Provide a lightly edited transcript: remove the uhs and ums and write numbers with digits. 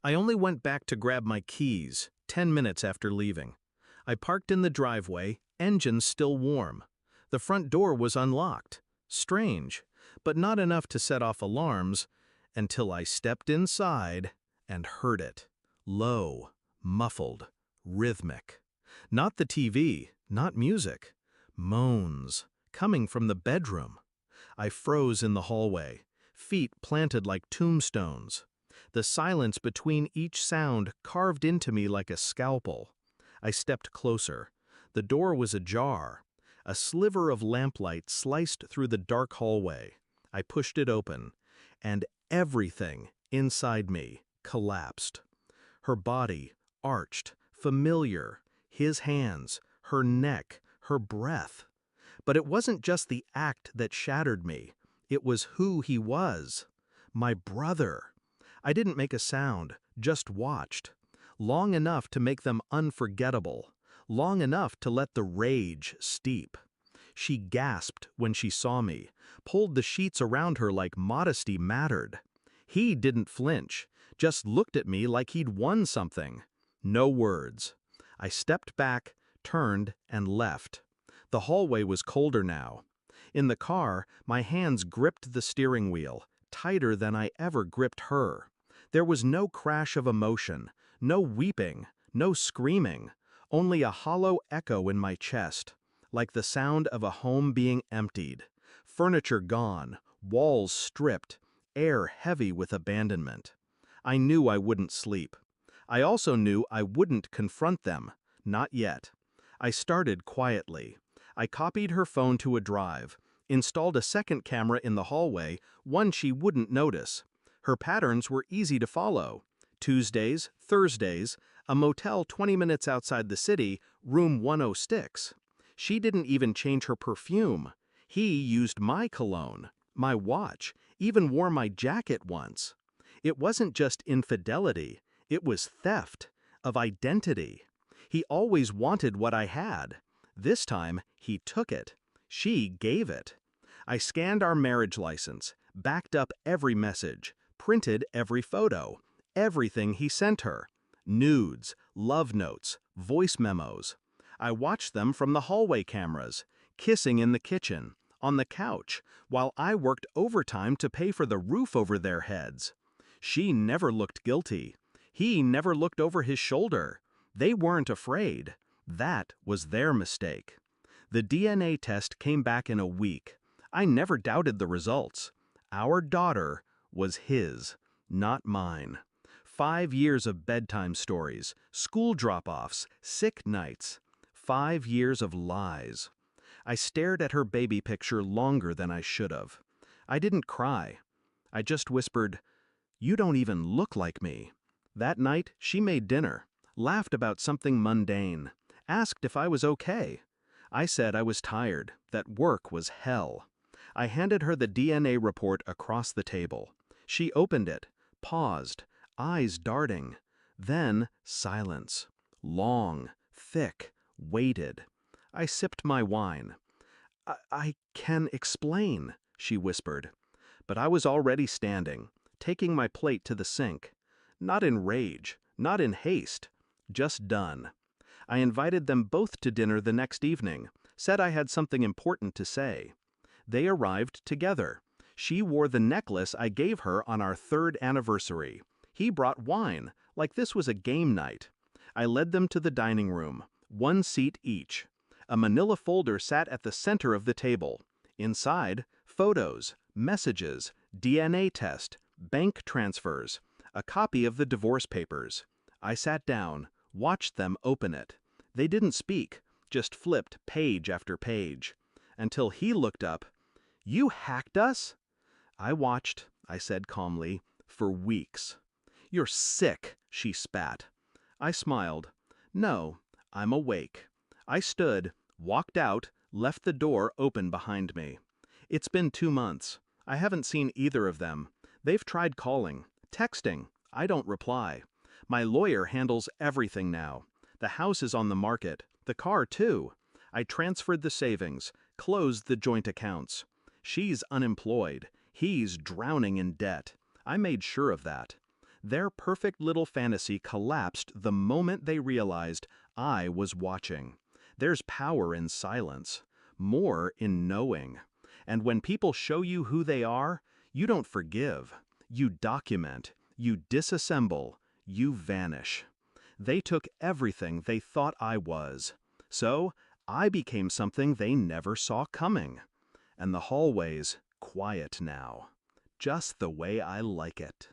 I only went back to grab my keys 10 minutes after leaving. I parked in the driveway, engine still warm. The front door was unlocked. Strange, but not enough to set off alarms until I stepped inside and heard it. Low, muffled, rhythmic. Not the TV, not music. Moans, coming from the bedroom. I froze in the hallway, feet planted like tombstones. The silence between each sound carved into me like a scalpel. I stepped closer. The door was ajar. A sliver of lamplight sliced through the dark hallway. I pushed it open, and everything inside me collapsed. Her body, arched, familiar, his hands, her neck, her breath. But it wasn't just the act that shattered me. It was who he was. My brother. I didn't make a sound, just watched. Long enough to make them unforgettable. Long enough to let the rage steep. She gasped when she saw me, pulled the sheets around her like modesty mattered. He didn't flinch, just looked at me like he'd won something. No words. I stepped back, turned, and left. The hallway was colder now. In the car, my hands gripped the steering wheel, tighter than I ever gripped her. There was no crash of emotion, no weeping, no screaming, only a hollow echo in my chest, like the sound of a home being emptied, furniture gone, walls stripped, air heavy with abandonment. I knew I wouldn't sleep. I also knew I wouldn't confront them, not yet. I started quietly. I copied her phone to a drive, installed a second camera in the hallway, one she wouldn't notice. Her patterns were easy to follow. Tuesdays, Thursdays, a motel 20 minutes outside the city, room 106. She didn't even change her perfume. He used my cologne, my watch, even wore my jacket once. It wasn't just infidelity, it was theft of identity. He always wanted what I had. This time, he took it. She gave it. I scanned our marriage license, backed up every message, printed every photo, everything he sent her. Nudes, love notes, voice memos. I watched them from the hallway cameras, kissing in the kitchen, on the couch, while I worked overtime to pay for the roof over their heads. She never looked guilty. He never looked over his shoulder. They weren't afraid. That was their mistake. The DNA test came back in a week. I never doubted the results. Our daughter was his, not mine. 5 years of bedtime stories, school drop-offs, sick nights. 5 years of lies. I stared at her baby picture longer than I should have. I didn't cry. I just whispered, "You don't even look like me." That night, she made dinner, laughed about something mundane, asked if I was okay. I said I was tired, that work was hell. I handed her the DNA report across the table. She opened it, paused, eyes darting. Then silence. Long, thick, weighted. I sipped my wine. I can explain," she whispered. But I was already standing, taking my plate to the sink. Not in rage, not in haste, just done. I invited them both to dinner the next evening, said I had something important to say. They arrived together. She wore the necklace I gave her on our 3rd anniversary. He brought wine, like this was a game night. I led them to the dining room, 1 seat each. A manila folder sat at the center of the table. Inside, photos, messages, DNA test, bank transfers, a copy of the divorce papers. I sat down, watched them open it. They didn't speak, just flipped page after page. Until he looked up. "You hacked us?" I watched, I said calmly, for weeks. "You're sick," she spat. I smiled. "No, I'm awake." I stood, walked out, left the door open behind me. It's been 2 months. I haven't seen either of them. They've tried calling, texting. I don't reply. My lawyer handles everything now. The house is on the market, the car too. I transferred the savings, closed the joint accounts. She's unemployed. He's drowning in debt. I made sure of that. Their perfect little fantasy collapsed the moment they realized I was watching. There's power in silence, more in knowing. And when people show you who they are, you don't forgive. You document, you disassemble, you vanish. They took everything they thought I was. So, I became something they never saw coming. And the hallways, quiet now. Just the way I like it.